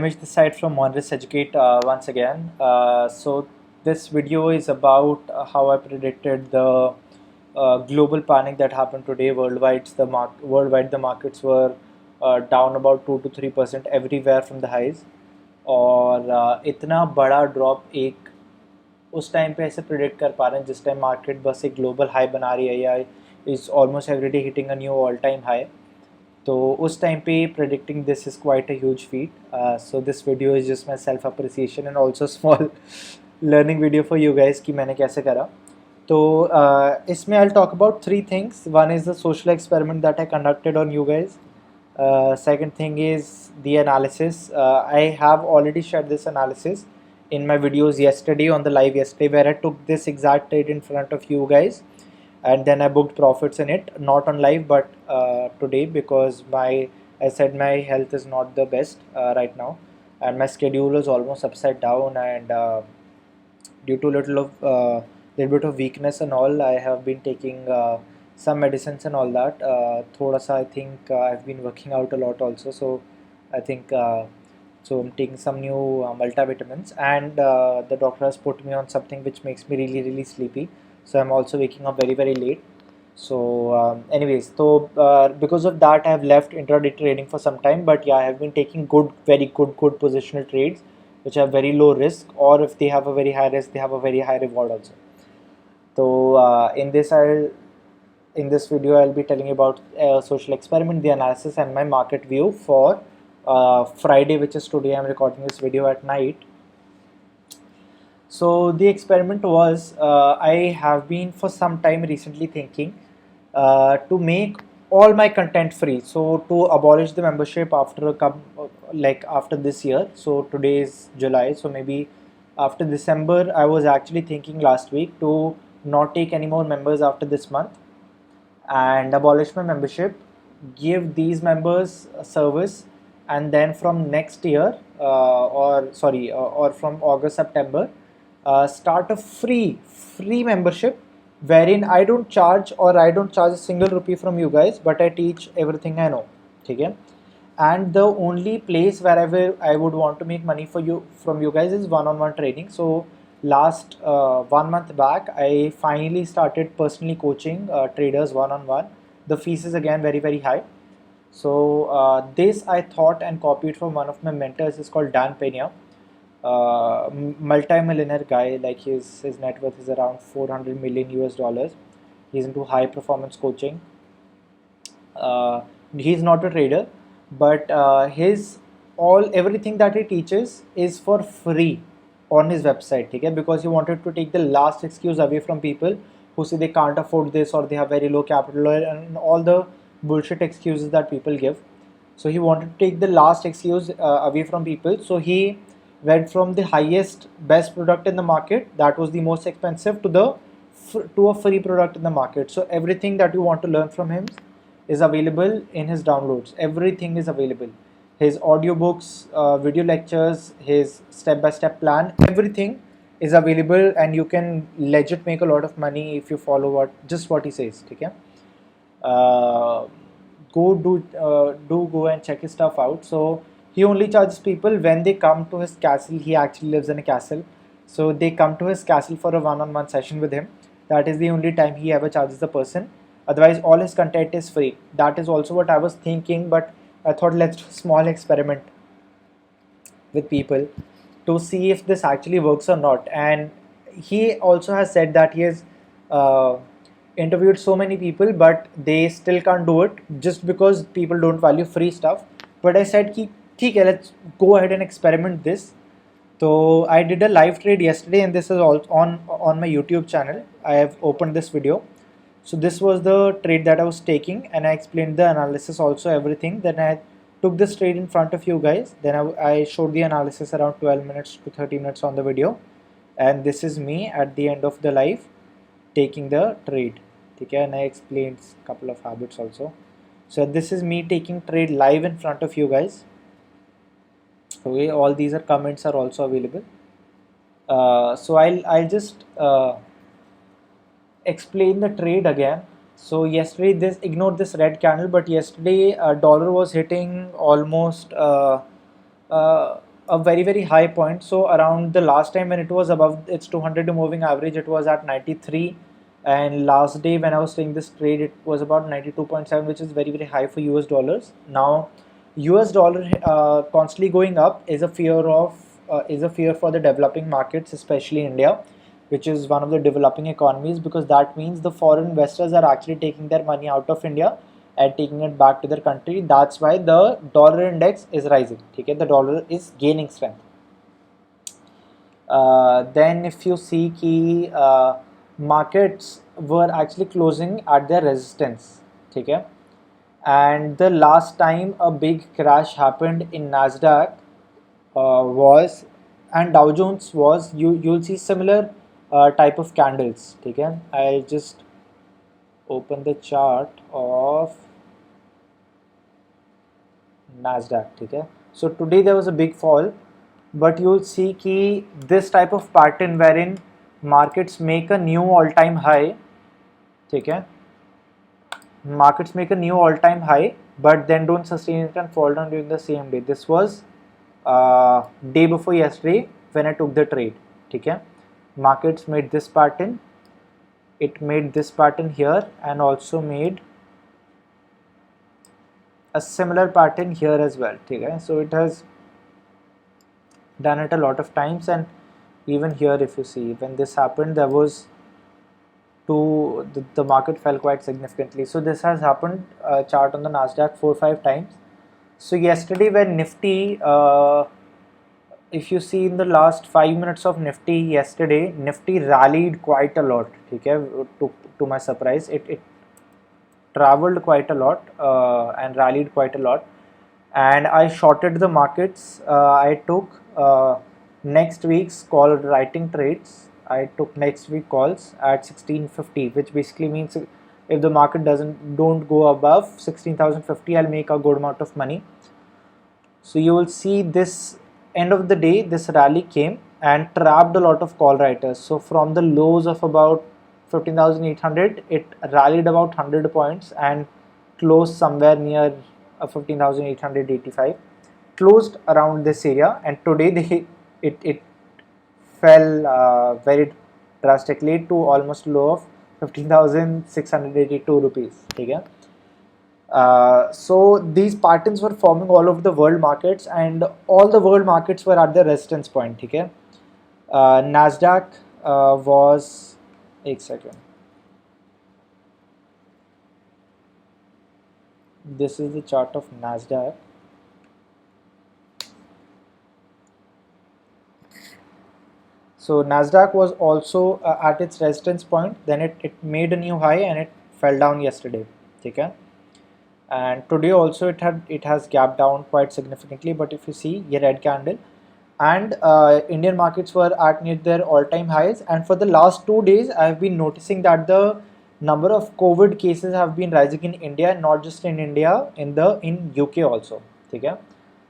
Image this side from Monris Educate once again. So this video is about how I predicted the global panic that happened today worldwide. Worldwide the markets were down about 2 to 3% everywhere from the highs. और इतना बड़ा drop एक उस time पे ऐसे predict कर पा रहे हैं जिस टाइम मार्केट बस एक ग्लोबल हाई बना रही है या is almost every day hitting a new all time high. तो उस टाइम पे predicting this is quite a huge feat. So this video is just my self appreciation and also small learning video for you guys कि मैंने कैसे करा. तो इसमें I'll talk about three things. One is the social experiment that I conducted on you guys. Second thing is the analysis. I have already shared this analysis in my videos yesterday on the live yesterday where I took this exact trade in front of you guys and then I booked profits in it, not on live but today, because I said my health is not the best right now and my schedule is almost upside down, and due to little bit of weakness and all, I have been taking some medicines and all that. Thoda sa I think I've been working out a lot also, so I think so I'm taking some new multivitamins, and the doctor has put me on something which makes me really sleepy, so I'm also waking up very late. So anyways, so because of that I have left intraday trading for some time, but yeah, I have been taking very good positional trades which have very low risk, or if they have a very high risk, they have a very high reward also. So in this video I'll be telling you about social experiment, the analysis, and my market view for Friday, which is today. I'm recording this video at night. So the experiment was, I have been for some time recently thinking to make all my content free. So to abolish the membership after after this year. So today is July. So maybe after December, I was actually thinking last week to not take any more members after this month and abolish my membership, give these members a service, and then from next year or from August September, start a free membership wherein I don't charge a single rupee from you guys, but I teach everything I know. Okay? And the only place wherever I would want to make money from you guys is one-on-one training. So last 1 month back, I finally started personally coaching traders one-on-one. The fees is again very high. So this I thought and copied from one of my mentors. Is called Dan Pena, multi-millionaire guy. Like his net worth is around 400 million US dollars. He's into high performance coaching. He's not a trader, but his everything that he teaches is for free on his website. Okay? Because he wanted to take the last excuse away from people who say they can't afford this or they have very low capital and all the bullshit excuses that people give. So he wanted to take the last excuse away from people. So he went from the highest best product in the market, that was the most expensive, to a free product in the market. So everything that you want to learn from him is available in his downloads. Everything is available. His audiobooks, video lectures, his step-by-step plan, everything is available, and you can legit make a lot of money if you follow what he says. Okay? Go and check his stuff out. So he only charges people when they come to his castle. He actually lives in a castle, so they come to his castle for a one-on-one session with him. That is the only time he ever charges the person. Otherwise all his content is free. That is also what I was thinking, but I thought let's do a small experiment with people to see if this actually works or not. And he also has said that he has interviewed so many people, but they still can't do it just because people don't value free stuff. But I said ki theek hai, let's go ahead and experiment this. So I did a live trade yesterday, and this is all on my YouTube channel. I have opened this video. So this was the trade that I was taking, and I explained the analysis also, everything. Then I took this trade in front of you guys. Then I showed the analysis around 12 minutes to 30 minutes on the video. And this is me at the end of the live taking the trade. Okay, and I explained a couple of habits also. So this is me taking trade live in front of you guys. Okay, all these comments are also available. So I'll just explain the trade again. So yesterday, ignore this red candle, but yesterday dollar was hitting almost a very high point. So around the last time when it was above its 200 moving average, it was at 93, and last day when I was saying this trade, it was about 92.7, which is very high for US dollars. Now US dollar constantly going up is a fear for the developing markets, especially India, which is one of the developing economies, because that means the foreign investors are actually taking their money out of India and taking it back to their country. That's why the dollar index is rising. Okay, the dollar is gaining strength. Then if you see key markets were actually closing at their resistance. Okay, and the last time a big crash happened in Nasdaq was, and Dow Jones was, you'll see similar type of candles. Okay, I'll just open the chart of Nasdaq. Okay, so today there was a big fall, but you'll see कि this type of pattern wherein markets make a new all-time high. ठीक है, markets make a new all-time high, but then don't sustain it and fall down during the same day. This was day before yesterday when I took the trade. ठीक है, markets made this pattern, it made this pattern here, and also made a similar pattern here as well. ठीक है, so it has done it a lot of times, and even here if you see when this happened, there was the market fell quite significantly. So this has happened chart on the Nasdaq 4-5 times. So yesterday when Nifty, if you see in the last 5 minutes of Nifty yesterday, Nifty rallied quite a lot. Okay, to my surprise, it traveled quite a lot and rallied quite a lot, and I shorted the markets. I took next week's call writing trades. I took next week calls at 1650, which basically means if the market don't go above 16,050, I'll make a good amount of money. So you will see this end of the day, this rally came and trapped a lot of call writers. So from the lows of about 15,800, it rallied about 100 points and closed somewhere near 15,885. Closed around this area, and today it fell very drastically to almost low of 15,682 rupees. Okay. So these patterns were forming all over the world markets, and all the world markets were at the resistance point. Okay. Nasdaq was, एक second. This is the chart of Nasdaq. So Nasdaq was also at its resistance point. Then it made a new high and it fell down yesterday. Okay. And today also it has gapped down quite significantly. But if you see a red candle, and Indian markets were at near their all-time highs. And for the last 2 days, I have been noticing that the number of COVID cases have been rising in India, not just in India, in UK also. Okay.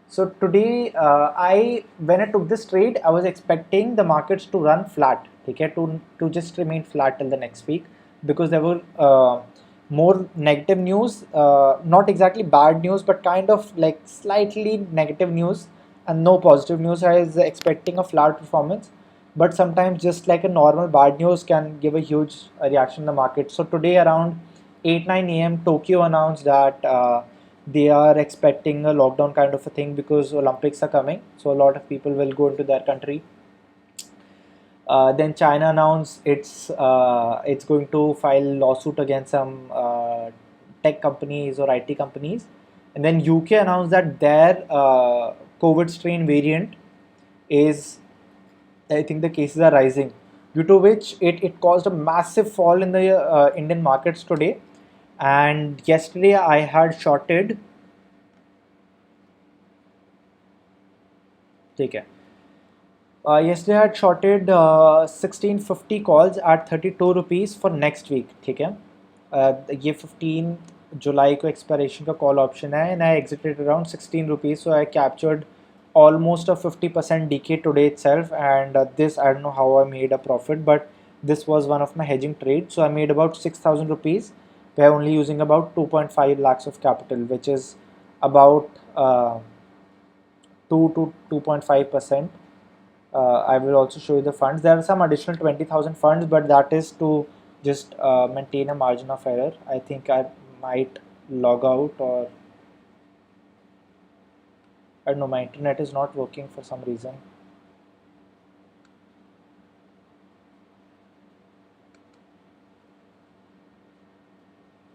So today, when I took this trade, I was expecting the markets to run flat. Okay, to just remain flat till the next week, because there were more negative news, not exactly bad news, but kind of like slightly negative news and no positive news. I was expecting a flat performance, but sometimes just like a normal bad news can give a huge reaction in the market. So today around 8-9 a.m. Tokyo announced that they are expecting a lockdown kind of a thing because Olympics are coming, so a lot of people will go into their country. Then China announced it's going to file lawsuit against some tech companies or IT companies, and then UK announced that their COVID strain variant is, I think the cases are rising, due to which it caused a massive fall in the Indian markets today. And yesterday I had shorted. ठीक है. Yesterday I had shorted 1650 calls at 32 rupees for next week. ठीक है. ये 15 जुलाई को expiration का call option है, and I exited around 16 rupees, so I captured almost a 50% decay today itself. And this, I don't know how I made a profit, but this was one of my hedging trades. So I made about 6,000 rupees by only using about 2.5 lakhs of capital, which is about 2 to 2.5%. I will also show you the funds. There are some additional 20,000 funds, but that is to just maintain a margin of error. I think I might log out, or I don't know, my internet is not working for some reason.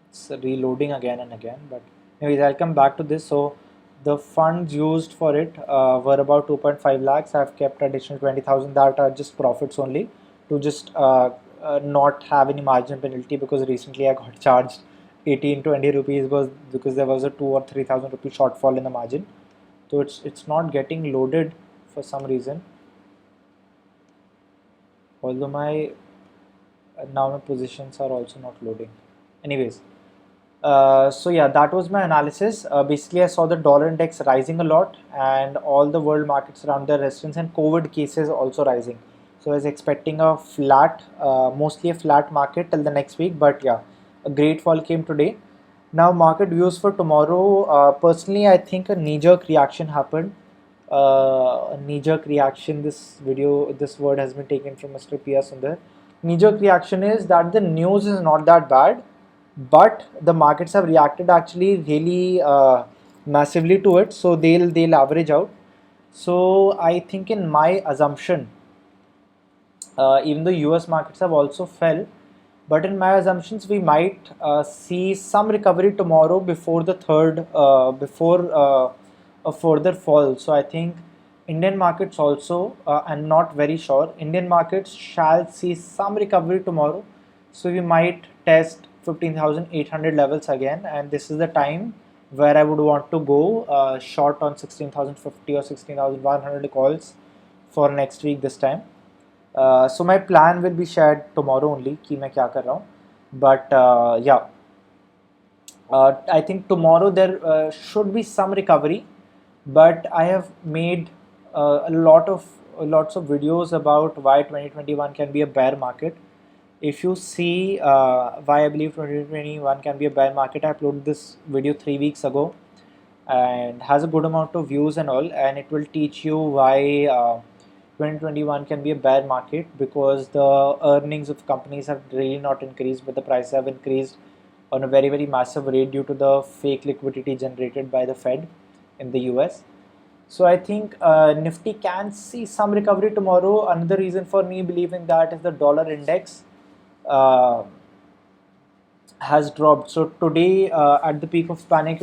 It's reloading again and again, but anyways, I'll come back to this. So the funds used for it were about 2.5 lakhs. I've kept additional 20,000 that are just profits only, to just not have any margin penalty, because recently I got charged 18-20 rupees because there was a 2 or 3,000 rupee shortfall in the margin. So it's not getting loaded for some reason, although my now my positions are also not loading. Anyways, so yeah, that was my analysis. Basically, I saw the dollar index rising a lot, and all the world markets around their resistance, and COVID cases also rising. So I was expecting a flat, mostly a flat market till the next week. But yeah, a great fall came today. Now, market views for tomorrow. Personally, I think a knee-jerk reaction happened. A knee-jerk reaction. This word has been taken from Mr. P.R. Sundar. Knee-jerk reaction is that the news is not that bad, but the markets have reacted actually really massively to it, so they'll average out. So I think, in my assumption, even though US markets have also fell, but in my assumptions we might see some recovery tomorrow before the third before a further fall. So I think Indian markets also, I'm not very sure, Indian markets shall see some recovery tomorrow. So we might test 15,800 levels again, and this is the time where I would want to go short on 16,050 or 16,100 calls for next week this time. So my plan will be shared tomorrow only कि मैं क्या कर रहा हूँ. But yeah, I think tomorrow there should be some recovery, but I have made lots of videos about why 2021 can be a bear market. If you see why I believe 2021 can be a bear market, I uploaded this video 3 weeks ago and has a good amount of views and all, and it will teach you why 2021 can be a bear market, because the earnings of companies have really not increased, but the prices have increased on a very, very massive rate due to the fake liquidity generated by the Fed in the US. So I think Nifty can see some recovery tomorrow. Another reason for me believing that is the dollar index uh, has dropped. So today, at the peak of panic,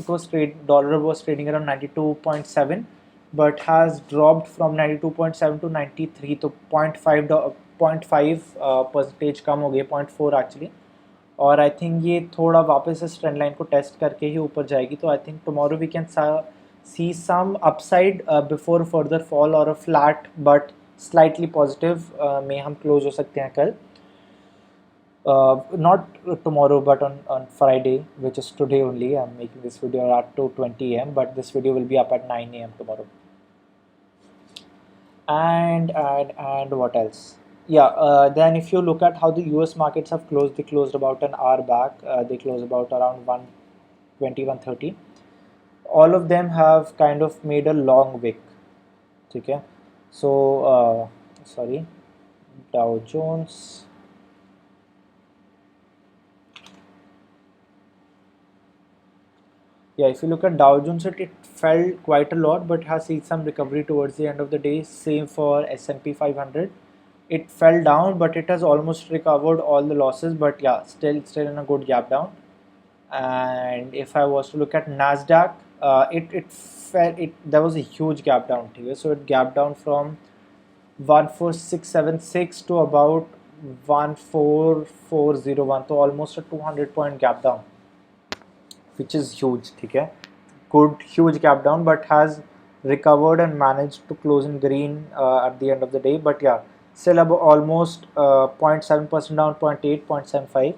dollar was trading around 92.7, but has dropped from 92.7 to 93. So 0.5 percentage कम हो गए, 0.4 actually. और I think ये थोड़ा वापस इस trend line को test करके ही ऊपर जाएगी. तो I think tomorrow we can see some upside before further fall, और a flat but slightly positive में हम क्लोज हो सकते हैं कल. Not tomorrow, but on Friday, which is today only. I'm making this video at 2:20 a.m., but this video will be up at 9 a.m. tomorrow. And what else? Yeah, then if you look at how the US markets have closed, they closed about an hour back. They closed about around 120, 130. All of them have kind of made a long wick. Okay, so sorry, Dow Jones. Yeah, if you look at Dow Jones, it fell quite a lot, but has seen some recovery towards the end of the day. Same for S&P 500. It fell down, but it has almost recovered all the losses. But yeah, still in a good gap down. And if I was to look at Nasdaq, it fell. There was a huge gap down here. So it gapped down from 14676 to about 14401. So almost a 200-point gap down, which is huge. ठीक है, good huge gap down, but has recovered and managed to close in green at the end of the day. But yeah, still about almost 0.7% down, 0.8, 0.75.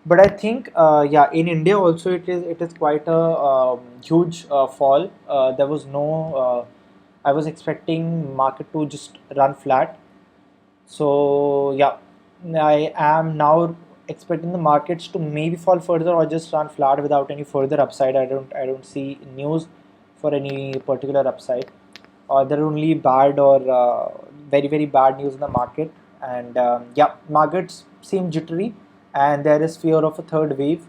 But I think yeah, in India also it is quite a huge fall. There was no I was expecting market to just run flat. So yeah, I am now expecting the markets to maybe fall further or just run flat without any further upside. I don't see news for any particular upside. there are only bad or very very bad news in the market, and yeah, markets seem jittery, and there is fear of a third wave.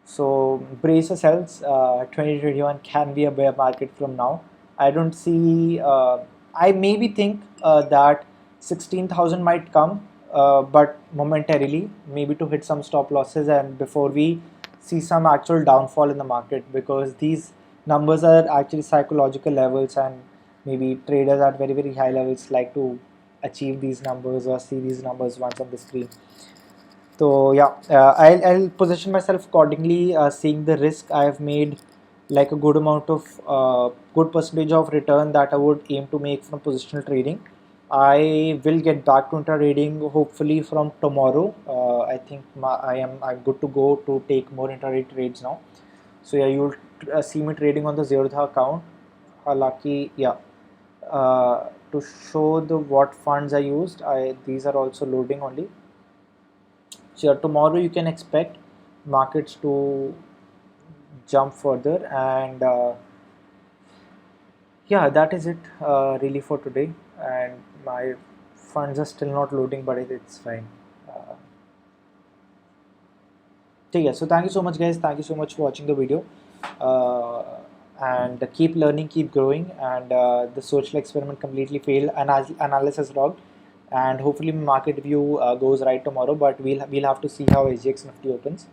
So brace yourselves. 2021 can be a bear market from now. I don't see. I maybe think that 16,000 might come, but momentarily, maybe to hit some stop losses, and before we see some actual downfall in the market, because these numbers are actually psychological levels, and maybe traders at very very high levels like to achieve these numbers or see these numbers once on the screen. So yeah, I'll position myself accordingly, seeing the risk I have made, like a good amount of good percentage of return that I would aim to make from positional trading. I will get back to intraday hopefully from tomorrow. I think I'm good to go to take more intraday trades now. So yeah, you'll see me trading on the Zerodha account. Halaki, yeah. To show the what funds I used, these are also loading only. So yeah, tomorrow you can expect markets to jump further, and yeah, that is it really for today. And my funds are still not loading, but it's fine. Uh, so yeah, so thank you so much, guys. Thank you so much for watching the video. Uh, and keep learning, keep growing. And the social experiment completely failed. Analysis logged. And hopefully, my market view goes right tomorrow. But we'll have to see how SGX Nifty opens.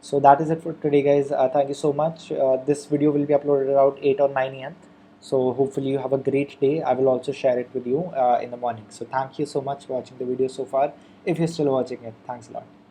So that is it for today, guys. Thank you so much. This video will be uploaded around 8 or 9 a.m. So hopefully you have a great day. I will also share it with you in the morning. So thank you so much for watching the video so far. If you're still watching it, thanks a lot.